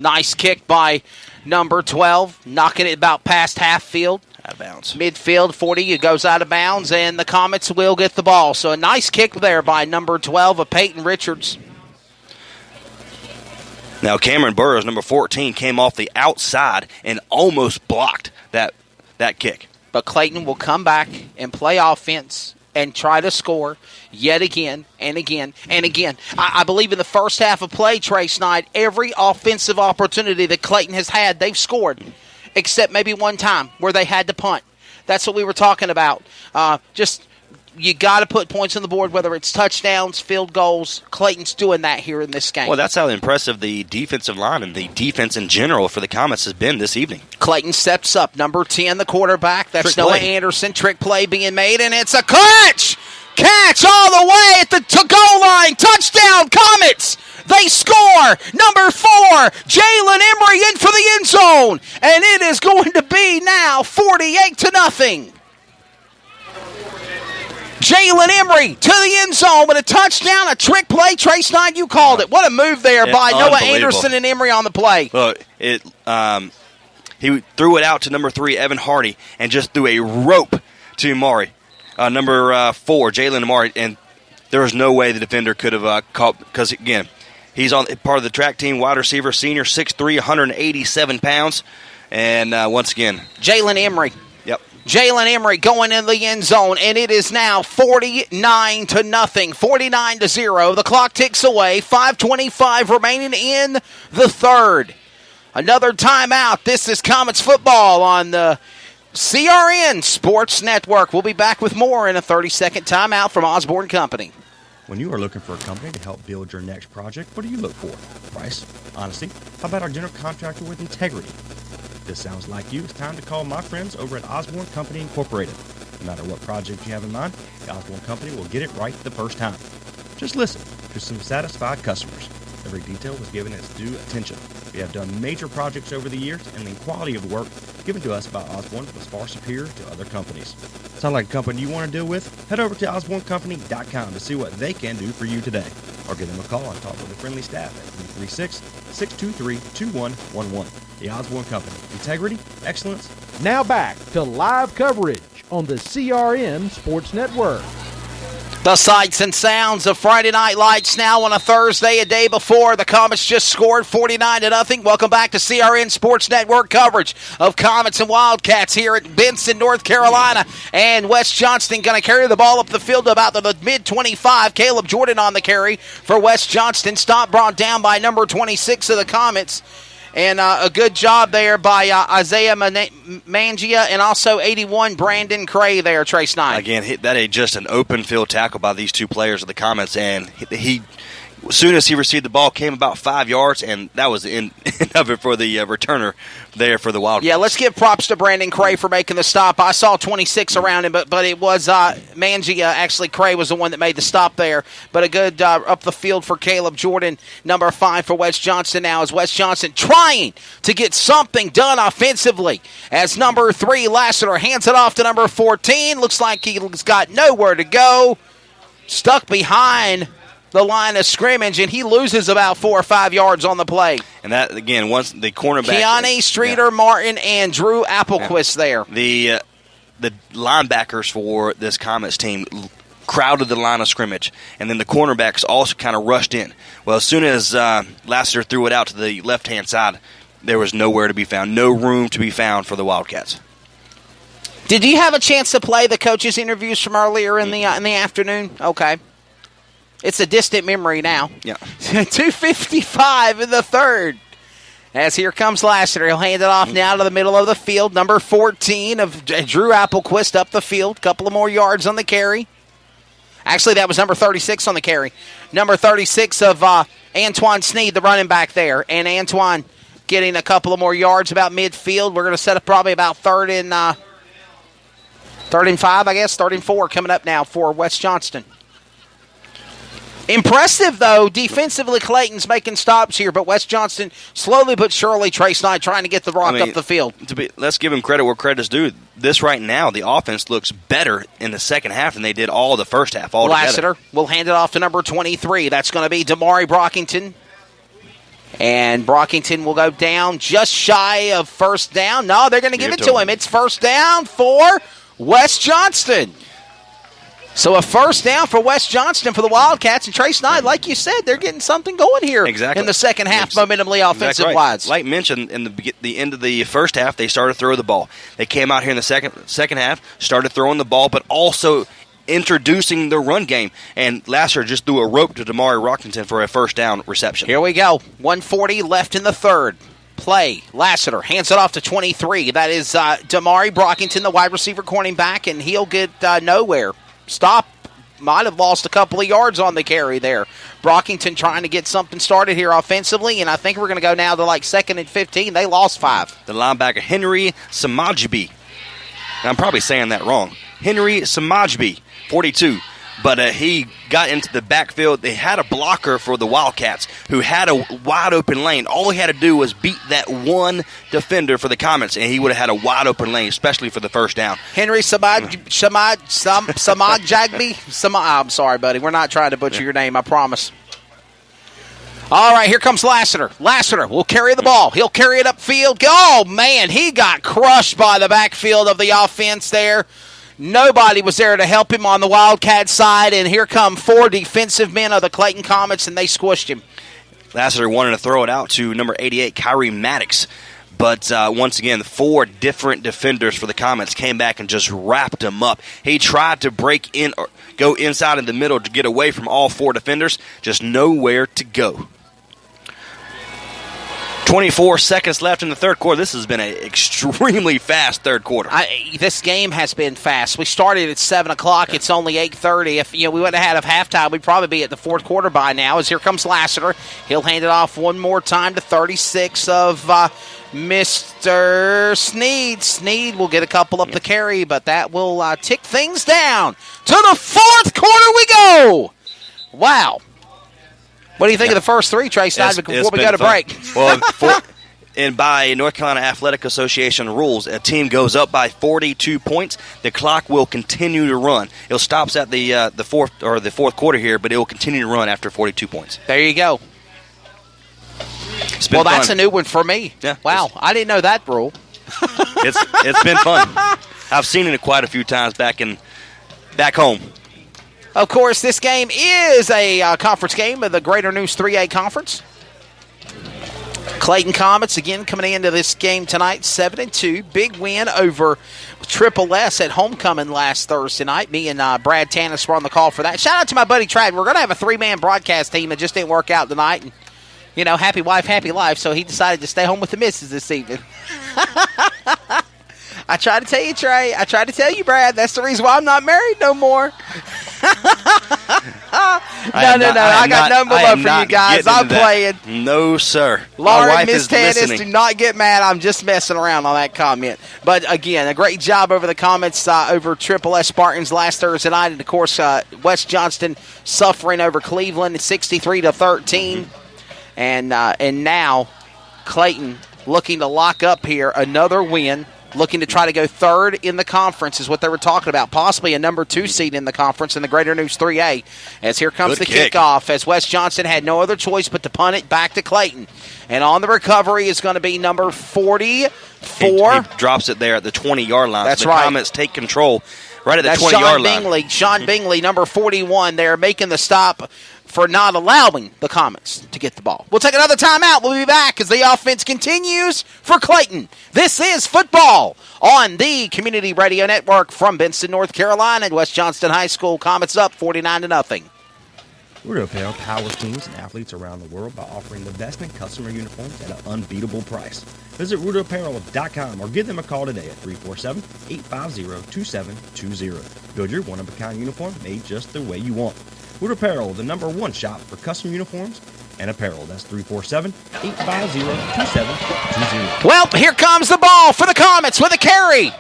Nice kick by number 12, knocking it about past half field. Out of bounds. Midfield, 40, it goes out of bounds, and the Comets will get the ball. So a nice kick there by number 12 of Peyton Richards. Now Cameron Burrows, number 14, came off the outside and almost blocked that kick. But Clayton will come back and play offense and try to score yet again and again and again. I believe in the first half of play, Trace Knight, every offensive opportunity that Clayton has had, they've scored, except maybe one time where they had to punt. That's what we were talking about. You got to put points on the board, whether it's touchdowns, field goals. Clayton's doing that here in this game. Well, that's how impressive the defensive line and the defense in general for the Comets has been this evening. Clayton steps up. Number 10, the quarterback. That's Trick Noah play. Anderson. Trick play being made, and it's a catch! Catch all the way at the to-go line. Touchdown, Comets! They score! Number 4, Jalen Emery in for the end zone. And it is going to be now 48-0. Jalen Emery to the end zone with a touchdown, a trick play. Trace Knight, you called it. What a move there by Noah Anderson and Emery on the play. Look, he threw it out to number 3, Evan Hardy, and just threw a rope to Maury. Number 4, Jalen Amari, and there was no way the defender could have caught, because, again, he's on part of the track team, wide receiver, senior, 6'3", 187 pounds, and once again. Jalen Emery. Yep. Jalen Emery going in the end zone, and it is now 49-0, 49-0. The clock ticks away, 5:25 remaining in the third. Another timeout. This is Comets football on the CRN Sports Network. We'll be back with more in a 30-second timeout from Osborne Company. When you are looking for a company to help build your next project, what do you look for? Price? Honesty? How about our general contractor with integrity? If this sounds like you, it's time to call my friends over at Osborne Company Incorporated. No matter what project you have in mind, the Osborne Company will get it right the first time. Just listen to some satisfied customers. Every detail was given its due attention. We have done major projects over the years, and the quality of work given to us by Osborne was far superior to other companies. Sound like a company you want to deal with? Head over to osbornecompany.com to see what they can do for you today. Or give them a call and talk with the friendly staff at 336-623-2111. The Osborne Company. Integrity, excellence. Now back to live coverage on the CRN Sports Network. The sights and sounds of Friday Night Lights now on a Thursday, a day before the Comets just scored 49-0. Welcome back to CRN Sports Network coverage of Comets and Wildcats here at Benson, North Carolina. And West Johnston going to carry the ball up the field to about the mid-25. Caleb Jordan on the carry for West Johnston. Stop brought down by number 26 of the Comets. And a good job there by Isaiah Mangia and also 81 Brandon Cray there, Trace Knight. Again, that is just an open field tackle by these two players of the Comets, and he as soon as he received the ball, came about 5 yards, and that was the end of it for the returner there for the Wildcats. Yeah, let's give props to Brandon Cray for making the stop. I saw 26 around him, but it was Mangia. Actually, Cray was the one that made the stop there. But a good up the field for Caleb Jordan, number 5 for West Johnston now, as West Johnston trying to get something done offensively. As number 3, Lassiter, hands it off to number 14. Looks like he's got nowhere to go. Stuck behind the line of scrimmage, and he loses about 4 or 5 yards on the play. And that, again, once the cornerback... Keone Streeter, Martin, and Drew Applequist there. The linebackers for this Comets team crowded the line of scrimmage, and then the cornerbacks also kind of rushed in. Well, as soon as Lassiter threw it out to the left-hand side, there was nowhere to be found, no room to be found for the Wildcats. Did you have a chance to play the coaches' interviews from earlier in the afternoon? Okay. It's a distant memory now. Yeah. 2:55 in the third. As here comes Lassiter. He'll hand it off now to the middle of the field. Number 14 of Drew Applequist up the field. Couple of more yards on the carry. Actually, that was number 36 on the carry. Number 36 of Antoine Sneed, the running back there. And Antoine getting a couple of more yards about midfield. We're going to set up probably about third and 5, I guess. 3rd and 4 coming up now for West Johnston. Impressive, though, defensively. Clayton's making stops here, but West Johnston slowly but surely, Trace Knight trying to get the rock up the field. Let's give him credit where credit is due. This right now, the offense looks better in the second half than they did all the first half altogether. Lassiter will hand it off to number 23. That's going to be Damari Brockington. And Brockington will go down just shy of first down. No, they're going to give it to him. It's first down for West Johnston. So a first down for West Johnston for the Wildcats. And Trace Knight, like you said, they're getting something going here in the second half, momentumly offensive-wise. Like mentioned, in the end of the first half, they started to throw the ball. They came out here in the second half, started throwing the ball, but also introducing the run game. And Lasser just threw a rope to Damari Rockington for a first down reception. Here we go. 1:40 left in the third. Play. Lassiter hands it off to 23. That is Damari Brockington, the wide receiver corning back, and he'll get nowhere. Stop. Might have lost a couple of yards on the carry there. Brockington trying to get something started here offensively, and I think we're going to go now to like 2nd and 15. They lost 5. The linebacker, Henry Samajbi. I'm probably saying that wrong. Henry Samajbi, 42. But he got into the backfield. They had a blocker for the Wildcats who had a wide-open lane. All he had to do was beat that one defender for the Comets, and he would have had a wide-open lane, especially for the first down. Henry Samajagbi. I'm sorry, buddy. We're not trying to butcher your name, I promise. All right, here comes Lassiter. Lassiter will carry the ball. He'll carry it upfield. Oh, man, he got crushed by the backfield of the offense there. Nobody was there to help him on the Wildcat side, and here come 4 defensive men of the Clayton Comets, and they squished him. Lassiter wanted to throw it out to number 88, Kyrie Maddox. But once again, 4 different defenders for the Comets came back and just wrapped him up. He tried to break in or go inside in the middle to get away from all 4 defenders, just nowhere to go. 24 seconds left in the third quarter. This has been an extremely fast third quarter. This game has been fast. We started at 7 o'clock. Yeah. It's only 8:30. If we wouldn't have had halftime, we'd probably be at the fourth quarter by now. As here comes Lassiter. He'll hand it off one more time to 36 of Mr. Sneed. Sneed will get a couple up the carry, but that will tick things down. To the fourth quarter we go. Wow. What do you think of the first 3, Trace Knight, before we go to break? Well, and by North Carolina Athletic Association rules, a team goes up by 42 points, the clock will continue to run. It stops at the fourth quarter here, but it will continue to run after 42 points. There you go. Well, that's a new one for me. Yeah, wow, I didn't know that rule. It's been fun. I've seen it quite a few times back home. Of course, this game is a conference game of the Greater News 3A Conference. Clayton Comets, again, coming into this game tonight, 7-2. Big win over Triple S at homecoming last Thursday night. Me and Brad Tanis were on the call for that. Shout out to my buddy Trad. We're going to have a 3-man broadcast team. It just didn't work out tonight. And, happy wife, happy life, so he decided to stay home with the missus this evening. I tried to tell you, Trey. I tried to tell you, Brad. That's the reason why I'm not married no more. No. I got none but love for you guys. I'm playing. No, sir. Laura and Miss Tanis, do not get mad. I'm just messing around on that comment. But, again, a great job over the Comets over Triple S Spartans last Thursday night. And, of course, West Johnston suffering over Cleveland 63-13. And now Clayton looking to lock up here another win. Looking to try to go third in the conference is what they were talking about. Possibly a number 2 seed in the conference in the Greater News 3A. As here comes the kickoff, as West Johnston had no other choice but to punt it back to Clayton. And on the recovery is going to be number 44. He drops it there at the 20-yard line. That's so right. The Comets take control right at the 20-yard line. Sean Bingley, number 41 there, making the stop for not allowing the Comets to get the ball. We'll take another timeout. We'll be back as the offense continues for Clayton. This is football on the Community Radio Network from Benson, North Carolina. West Johnston High School. Comets up 49-0. Rudo Apparel powers teams and athletes around the world by offering the best in customer uniforms at an unbeatable price. Visit RudoApparel.com or give them a call today at 347-850-2720. Build your one-of-a-kind uniform made just the way you want. Rudo Apparel, the #1 shop for custom uniforms and apparel. That's 347-850-2720. Well, here comes the ball for the Comets with a carry.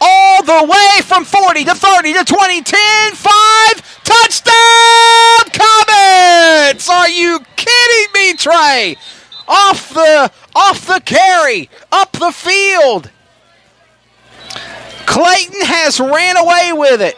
All the way from 40 to 30 to 20, 10, 5, touchdown Comets! Are you kidding me, Trey? Off the carry, up the field. Clayton has ran away with it.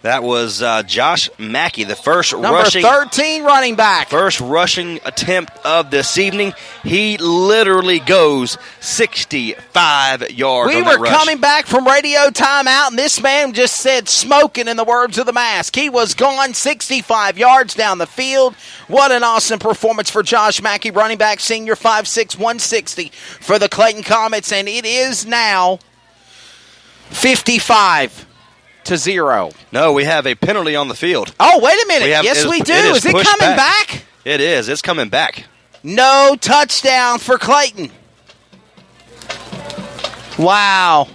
That was Josh Mackey, the first number 13 running back. First rushing attempt of this evening. He literally goes 65 yards. We were coming back from radio timeout, and this man just said smoking in the words of the mask. He was gone 65 yards down the field. What an awesome performance for Josh Mackey, running back, senior, 5'6", 160 for the Clayton Comets, and it is now 55-0. No, we have a penalty on the field. Oh, wait a minute. Yes, we do. Is it coming back? It is. It's coming back. No touchdown for Clayton. Wow.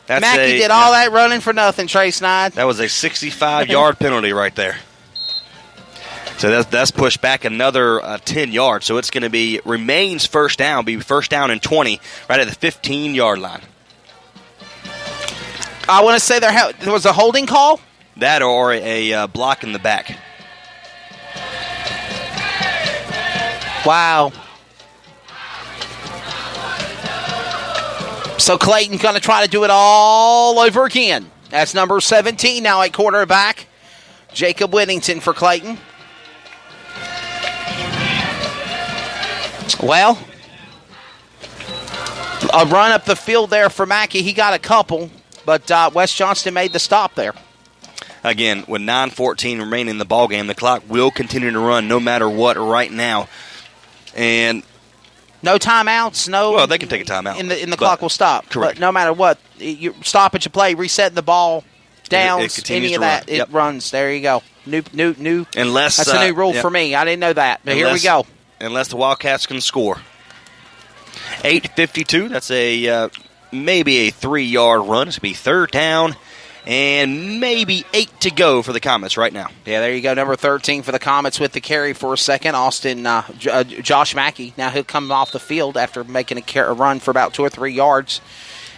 Mackey did all that running for nothing, Trey Snide. That was a 65-yard penalty right there. So that's pushed back another 10 yards. So it's going to remains first down, be first down and 20 right at the 15-yard line. I want to say there was a holding call. That or a block in the back. Wow. So Clayton's going to try to do it all over again. That's number 17 now at quarterback. Jacob Whittington for Clayton. Well, a run up the field there for Mackey. He got a couple. But West Johnston made the stop there. Again, with 9:14 remaining in the ballgame, the clock will continue to run no matter what right now. And no timeouts, no. Well, they can take a timeout. And the clock will stop. Correct. But no matter what, you stop at your play, reset the ball, downs, any of that, it runs. There you go. New. Unless that's a new rule for me. I didn't know that. But here we go. Unless the Wildcats can score. 8:52. That's maybe a 3-yard run. It's going to be third down and maybe 8 to go for the Comets right now. Yeah, there you go. Number 13 for the Comets with the carry for a second. Josh Mackey. Now he'll come off the field after making a run for about 2 or 3 yards.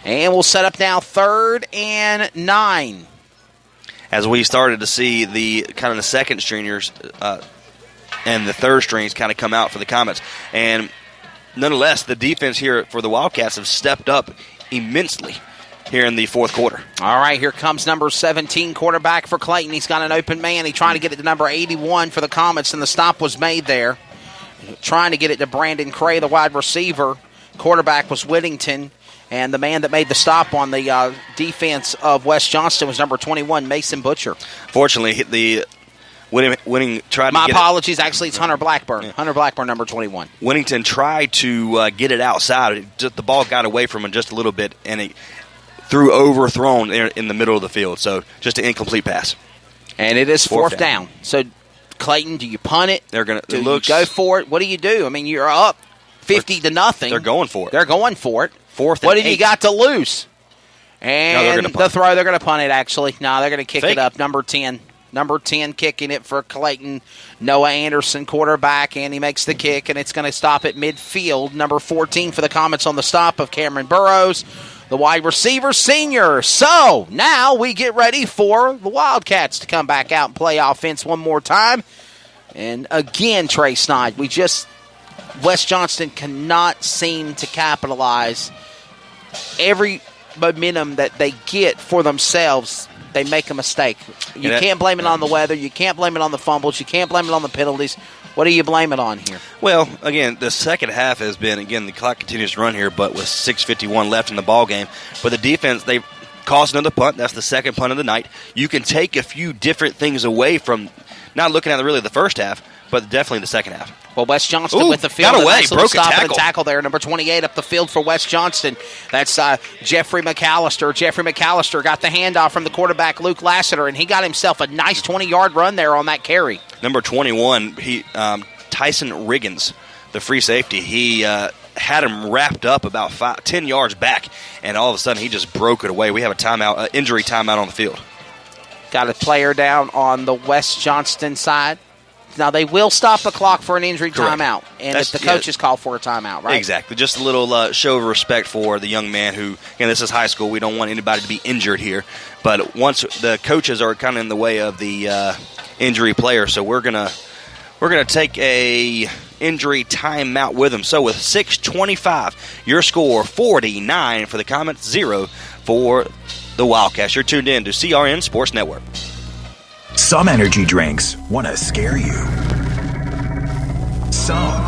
And we'll set up now 3rd and 9. As we started to see the second stringers and the third strings kind of come out for the Comets. And nonetheless, the defense here for the Wildcats have stepped up immensely here in the fourth quarter. All right, here comes number 17 quarterback for Clayton. He's got an open man. He's trying to get it to number 81 for the Comets, and the stop was made there. Trying to get it to Brandon Cray, the wide receiver. Quarterback was Whittington, and the man that made the stop on the defense of West Johnston was number 21, Mason Butcher. Fortunately, the Winning tried. My apologies. Actually, it's Hunter Blackburn. Yeah. Hunter Blackburn, number 21. Whittington tried to get it outside. The ball got away from him just a little bit, and it threw overthrown in the middle of the field. So just an incomplete pass. And it is fourth down. So Clayton, do you punt it? They're going to you go for it. What do you do? I mean, you're up 50-0. They're going for it. They're going for it. Fourth. What have you got to lose? And the throw, they're going to punt it. Actually, no, they're going to kick it up. Number 10. Number 10 kicking it for Clayton. Noah Anderson, quarterback, and he makes the kick, and it's going to stop at midfield. Number 14 for the Comets on the stop of Cameron Burrows, the wide receiver senior. So now we get ready for the Wildcats to come back out and play offense one more time. And again, Trey Snide, West Johnston cannot seem to capitalize. Every momentum that they get for themselves, they make a mistake. You can't blame it on the weather. You can't blame it on the fumbles. You can't blame it on the penalties. What do you blame it on here? Well, again, the second half has been, the clock continues to run here, but with 6:51 left in the ball game. But the defense, they caused another punt. That's the second punt of the night. You can take a few different things away from not looking at really the first half, but definitely the second half. Well, West Johnston with the field. Got away, broke stop a tackle. And a tackle there. Number 28 up the field for West Johnston. That's Jeffrey McAllister. Jeffrey McAllister got the handoff from the quarterback, Luke Lassiter, and he got himself a nice 20-yard run there on that carry. Number 21, Tyson Riggins, the free safety, he had him wrapped up about 10 yards back, and all of a sudden he just broke it away. We have a injury timeout on the field. Got a player down on the West Johnston side. Now, they will stop the clock for an injury timeout, and if the coaches call for a timeout, right? Exactly. Just a little show of respect for the young man who, this is high school. We don't want anybody to be injured here. But once the coaches are kind of in the way of the injury player, so we're gonna take a injury timeout with them. So with 6:25, your score 49 for the Comets, 0 for the Wildcats. You're tuned in to CRN Sports Network. Some energy drinks want to scare you. Some